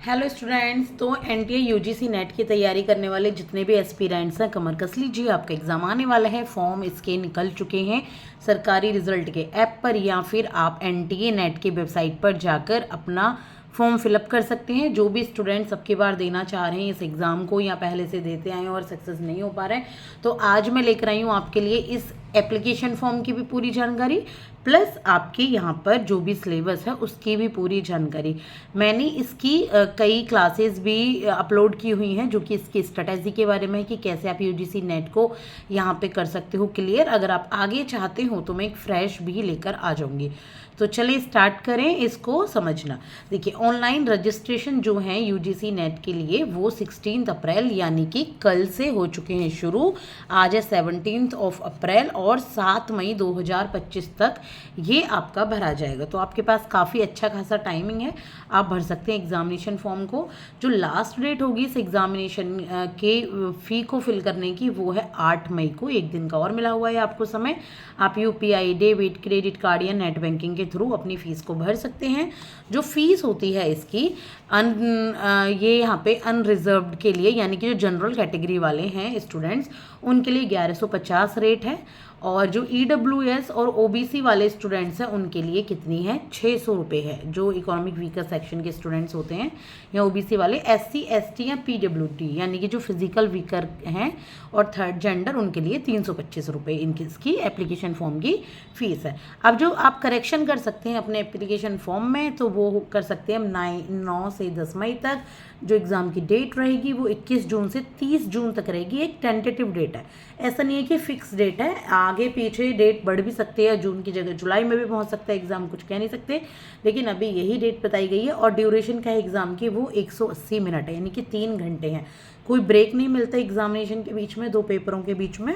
Hello students. तो NTA UGC net की तैयारी करने वाले जितने भी एस्पिरेंट्स हैं कमर कस लीजिए, आपका एग्ज़ाम आने वाला है। फॉर्म इसके निकल चुके हैं सरकारी रिजल्ट के ऐप पर, या फिर आप एनटीए नेट की वेबसाइट पर जाकर अपना फॉर्म फिलअप कर सकते हैं। जो भी स्टूडेंट्स अब की बार देना चाह रहे हैं इस एग्ज़ाम को, या पहले से देते आए हैं और सक्सेस नहीं हो पा रहे हैं, तो आज मैं लेकर आई हूँ आपके लिए इस एप्लीकेशन फॉर्म की भी पूरी जानकारी, प्लस आपके यहाँ पर जो भी सिलेबस है उसकी भी पूरी जानकारी। मैंने इसकी कई क्लासेस भी अपलोड की हुई हैं, जो कि इसकी स्ट्रेटजी के बारे में है कि कैसे आप यूजीसी नेट को यहाँ पे कर सकते हो क्लियर। अगर आप आगे चाहते हो तो मैं एक फ्रेश भी लेकर आ जाऊँगी। तो चलिए स्टार्ट करें इसको समझना। देखिए, ऑनलाइन रजिस्ट्रेशन जो है यूजीसी नेट के लिए वो 16 अप्रैल यानी कि कल से हो चुके हैं शुरू। आज है 17 अप्रैल और 7 मई 2025 तक ये आपका भरा जाएगा। तो आपके पास काफ़ी अच्छा खासा टाइमिंग है, आप भर सकते हैं एग्जामिनेशन फॉर्म को। जो लास्ट डेट होगी इस एग्जामिनेशन के फ़ी को फिल करने की वो है 8 मई को। एक दिन का और मिला हुआ है आपको समय। आप यूपीआई, डेबिट, क्रेडिट कार्ड या नेट बैंकिंग के थ्रू अपनी फ़ीस को भर सकते हैं। जो फ़ीस होती है इसकी ये यहाँ पे अनरिजर्व्ड के लिए, यानी कि जो जनरल कैटेगरी वाले हैं स्टूडेंट्स, उनके लिए 1150 रेट है। और जो ईडब्ल्यूएस और ओबीसी वाले स्टूडेंट्स हैं उनके लिए कितनी है, 600 रुपये है। जो इकोनॉमिक वीकर सेक्शन के स्टूडेंट्स होते हैं या ओबीसी वाले, एससी, एसटी या पीडब्ल्यूडी यानी कि जो फिजिकल वीकर हैं और थर्ड जेंडर, उनके लिए 325 रुपये इनकी इसकी एप्लीकेशन फॉर्म की फ़ीस है। अब जो आप करेक्शन कर सकते हैं अपने एप्लीकेशन फॉर्म में, तो वो कर सकते हैं 9 से 10 मई तक। जो एग्ज़ाम की डेट रहेगी वो 21 जून से 30 जून तक रहेगी। एक टेंटेटिव डेट है, ऐसा नहीं है कि फिक्स डेट है। आगे पीछे डेट बढ़ भी सकती है, जून की जगह जुलाई में भी पहुंच सकता है एग्ज़ाम, कुछ कह नहीं सकते। लेकिन अभी यही डेट बताई गई है। और ड्यूरेशन का है एग्ज़ाम की वो 180 मिनट है, यानी कि 3 घंटे हैं। कोई ब्रेक नहीं मिलता एग्जामिनेशन के बीच में, दो पेपरों के बीच में।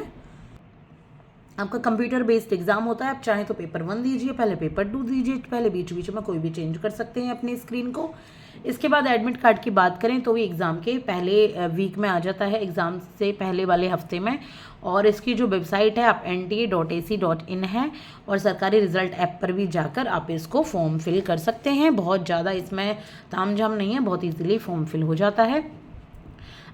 आपका कंप्यूटर बेस्ड एग्जाम होता है। आप चाहें तो पेपर 1 दीजिए, पहले पेपर 2 दीजिए, पहले बीच बीच में कोई भी चेंज कर सकते हैं अपनी स्क्रीन को। इसके बाद एडमिट कार्ड की बात करें तो ये एग्ज़ाम के पहले वीक में आ जाता है, एग्ज़ाम से पहले वाले हफ्ते में। और इसकी जो वेबसाइट है आप nta.ac.in है, और सरकारी रिजल्ट ऐप पर भी जाकर आप इसको फॉर्म फिल कर सकते हैं। बहुत ज़्यादा इसमें तामझाम नहीं है, बहुत ईजिली फॉर्म फिल हो जाता है।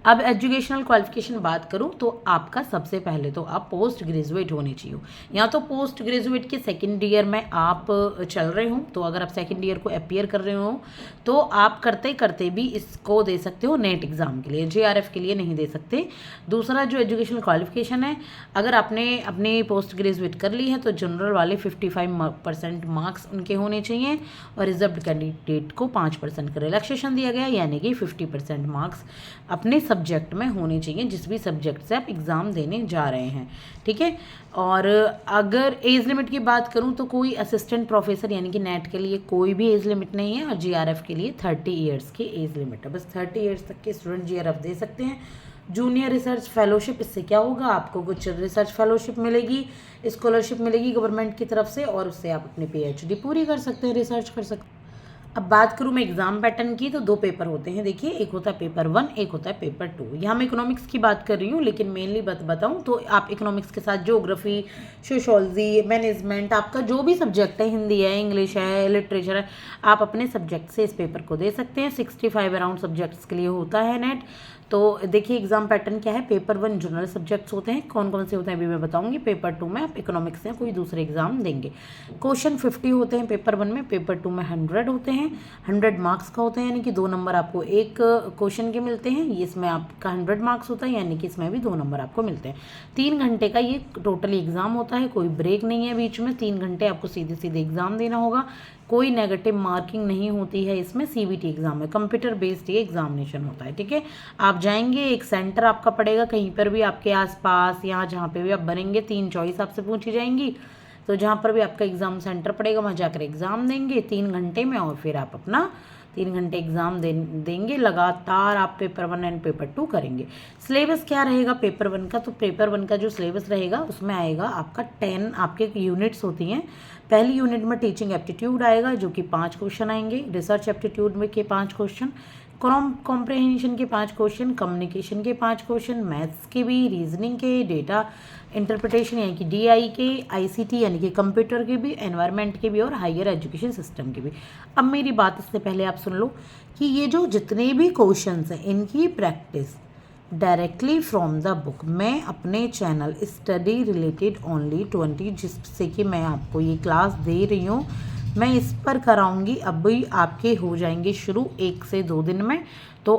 अब एजुकेशनल क्वालिफिकेशन बात करूं तो आपका सबसे पहले तो आप पोस्ट ग्रेजुएट होने चाहिए। या तो पोस्ट ग्रेजुएट के सेकेंड ईयर में आप चल रहे हो, तो अगर आप सेकेंड ईयर को अपीयर कर रहे हो तो आप करते करते भी इसको दे सकते हो नेट एग्ज़ाम के लिए, जेआरएफ के लिए नहीं दे सकते। दूसरा जो एजुकेशनल क्वालिफिकेशन है, अगर आपने अपनी पोस्ट ग्रेजुएट कर ली है तो जनरल वाले 55% मार्क्स उनके होने चाहिए, और रिजर्व्ड कैंडिडेट को 5% का रिलैक्सेशन दिया गया, यानी कि 50% मार्क्स अपने सब्जेक्ट में होने चाहिए, जिस भी सब्जेक्ट से आप एग्ज़ाम देने जा रहे हैं। ठीक है। और अगर एज लिमिट की बात करूं तो कोई असिस्टेंट प्रोफेसर यानी कि नेट के लिए कोई भी एज लिमिट नहीं है, और जीआरएफ के लिए 30 ईयर्स की एज लिमिट है। बस 30 ईयर्स तक के स्टूडेंट जीआरएफ दे सकते हैं। जूनियर रिसर्च फेलोशिप, इससे क्या होगा, आपको कुछ रिसर्च फेलोशिप मिलेगी, स्कॉलरशिप मिलेगी गवर्नमेंट की तरफ से, और उससे आप अपनी पीएचडी पूरी कर सकते हैं, रिसर्च कर सकते हैं। अब बात करूँ मैं एग्ज़ाम पैटर्न की, तो 2 पेपर होते हैं। देखिए, एक होता है पेपर 1, एक होता है पेपर 2। यहाँ मैं इकोनॉमिक्स की बात कर रही हूँ, लेकिन मेनली बताऊँ तो आप इकोनॉमिक्स के साथ ज्योग्राफी, सोशोलॉजी, मैनेजमेंट, आपका जो भी सब्जेक्ट है, हिंदी है, इंग्लिश है, लिटरेचर है, आप अपने सब्जेक्ट से इस पेपर को दे सकते हैं। 65 अराउंड सब्जेक्ट्स के लिए होता है नेट। तो देखिए एग्जाम पैटर्न क्या है। पेपर 1 जनरल सब्जेक्ट्स होते हैं, कौन कौन से होते हैं अभी मैं बताऊंगी। पेपर 2 में आप इकोनॉमिक्स या कोई दूसरे एग्जाम देंगे। क्वेश्चन 50 होते हैं पेपर 1 में, पेपर 2 में 100 होते हैं। 100 मार्क्स का होता है, यानी कि 2 नंबर आपको एक क्वेश्चन के मिलते हैं। इसमें आपका 100 मार्क्स होता है, यानी कि इसमें भी 2 नंबर आपको मिलते हैं। 3 घंटे का ये टोटली एग्जाम होता है, कोई ब्रेक नहीं है बीच में। 3 घंटे आपको सीधे सीधे एग्जाम देना होगा, कोई नेगेटिव मार्किंग नहीं होती है इसमें। सीबीटी एग्जाम है, कंप्यूटर बेस्ड ये एग्जामिनेशन होता है। ठीक है। आप जाएंगे, एक सेंटर आपका पड़ेगा कहीं पर भी आपके आसपास, यहाँ जहाँ पे भी आप बनेंगे, 3 चॉइस आपसे पूछी जाएंगी। तो जहाँ पर भी आपका एग्ज़ाम सेंटर पड़ेगा वहाँ जाकर एग्ज़ाम देंगे 3 घंटे में, और फिर आप अपना 3 घंटे एग्ज़ाम देंगे। लगातार आप पेपर 1 एंड पेपर 2 करेंगे। सिलेबस क्या रहेगा पेपर 1 का, तो पेपर 1 का जो सिलेबस रहेगा उसमें आएगा आपका 10 आपके यूनिट्स होती हैं। पहली यूनिट में टीचिंग एप्टीट्यूड आएगा, जो कि 5 क्वेश्चन आएंगे। रिसर्च एप्टीट्यूड में के 5 क्वेश्चन। कॉम्प्रहेंशन के 5 क्वेश्चन, कम्युनिकेशन के 5 क्वेश्चन, मैथ्स के भी, रीजनिंग के, डेटा इंटरप्रिटेशन यानी कि DI के, ICT यानी कि कंप्यूटर के भी, एनवायरनमेंट के भी और हायर एजुकेशन सिस्टम के भी। अब मेरी बात इससे पहले आप सुन लो कि ये जो जितने भी क्वेश्चंस हैं इनकी practice directly from the book मैं अपने चैनल स्टडी रिलेटेड ओनली 20 जिससे कि मैं आपको ये क्लास दे रही हूँ, मैं इस पर कराऊंगी। अभी आपके हो जाएंगे शुरू 1 से 2 दिन में। तो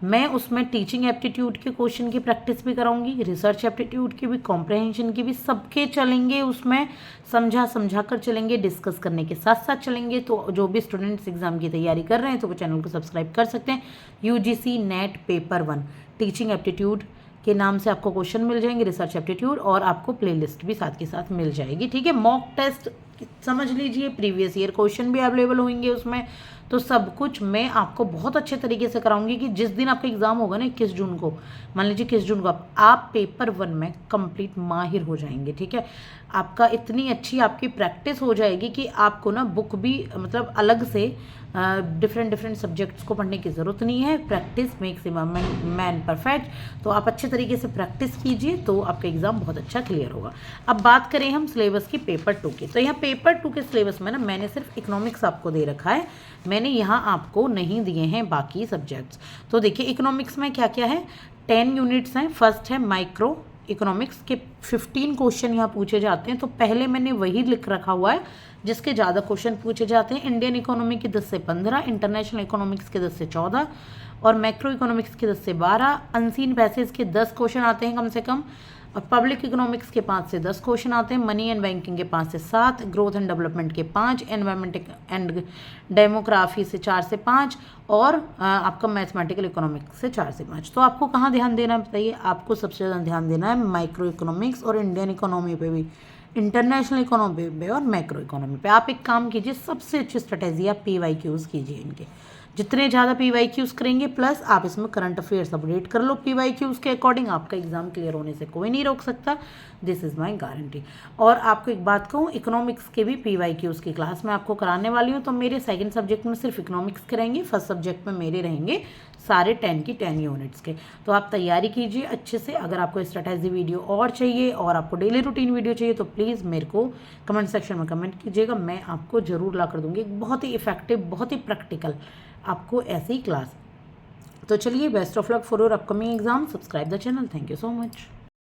मैं उसमें टीचिंग एप्टीट्यूड के क्वेश्चन की प्रैक्टिस भी कराऊंगी, रिसर्च एप्टीट्यूड की भी, कॉम्प्रहेंशन की भी, सबके चलेंगे। उसमें समझा कर चलेंगे, डिस्कस करने के साथ साथ चलेंगे। तो जो भी स्टूडेंट्स एग्जाम की तैयारी कर रहे हैं तो वो चैनल को सब्सक्राइब कर सकते हैं। UGC net paper 1 teaching aptitude के नाम से आपको क्वेश्चन मिल जाएंगे, रिसर्च एप्टीट्यूड, और आपको प्लेलिस्ट भी साथ के साथ मिल जाएगी। ठीक है, मॉक टेस्ट समझ लीजिए, प्रीवियस ईयर क्वेश्चन भी अवेलेबल होंगे उसमें। तो सब कुछ मैं आपको बहुत अच्छे तरीके से कराऊंगी कि जिस दिन आपका एग्जाम होगा ना 21 जून को, मान लीजिए 21 जून को आप पेपर 1 में कंप्लीट माहिर हो जाएंगे। ठीक है, आपका इतनी अच्छी आपकी प्रैक्टिस हो जाएगी कि आपको ना बुक भी मतलब अलग से डिफरेंट सब्जेक्ट्स को पढ़ने की ज़रूरत नहीं है। Practice makes man perfect. तो आप अच्छे तरीके से प्रैक्टिस कीजिए तो आपका एग्ज़ाम बहुत अच्छा क्लियर होगा। अब बात करें हम सिलेबस की पेपर 2 की, तो यहाँ पेपर 2 के सिलेबस में ना मैंने सिर्फ इकोनॉमिक्स आपको दे रखा है, मैंने यहाँ आपको नहीं दिए हैं बाकी सब्जेक्ट्स। तो देखिए इकोनॉमिक्स में क्या क्या है, 10 यूनिट्स हैं। फर्स्ट है माइक्रो इकोनॉमिक्स के 15 क्वेश्चन यहाँ पूछे जाते हैं। तो पहले मैंने वही लिख रखा हुआ है जिसके ज़्यादा क्वेश्चन पूछे जाते हैं। इंडियन इकोनॉमी के 10 से 15, इंटरनेशनल इकोनॉमिक्स के 10 से 14 और मैक्रो इकोनॉमिक्स के 10 से 12, अनसीन पैसेज के 10 क्वेश्चन आते हैं कम से कम, और पब्लिक इकोनॉमिक्स के 5 से 10 क्वेश्चन आते हैं, मनी एंड बैंकिंग के 5 से 7, ग्रोथ एंड डेवलपमेंट के 5, एनवायरमेंट एंड डेमोग्राफी से 4 से 5 और आपका मैथमेटिकल इकोनॉमिक्स से 4 से 5। तो आपको कहाँ ध्यान देना है बताइए? आपको सबसे ज़्यादा ध्यान देना है माइक्रो इकोनॉमिक्स और इंडियन इकोनॉमी पे भी, इंटरनेशनल इकोनॉमी पे और मैक्रो इकोनॉमी पे। आप एक काम कीजिए, सबसे अच्छी स्ट्रेटेजी आप PYQs कीजिए इनके, जितने ज़्यादा PYQs करेंगे प्लस आप इसमें करंट अफेयर्स अपडेट कर लो PYQs के अकॉर्डिंग, आपका एग्जाम क्लियर होने से कोई नहीं रोक सकता। This is my guarantee. और आपको एक बात कहूँ, इकोनॉमिक्स के भी PYQs की क्लास मैं आपको कराने वाली हूँ। तो मेरे सेकंड सब्जेक्ट में सिर्फ इकोनॉमिक्स के रहेंगे, फर्स्ट सब्जेक्ट में मेरे रहेंगे सारे 10 की 10 यूनिट्स के। तो आप तैयारी कीजिए अच्छे से। अगर आपको स्ट्रेटेजी वीडियो और चाहिए और आपको डेली रूटीन वीडियो चाहिए तो प्लीज़ मेरे को कमेंट सेक्शन में कमेंट कीजिएगा, मैं आपको ज़रूर ला कर दूँगी एक बहुत ही इफेक्टिव, बहुत ही प्रैक्टिकल आपको ऐसी क्लास। तो चलिए, best of luck for your upcoming exam. Subscribe the channel. Thank you so much.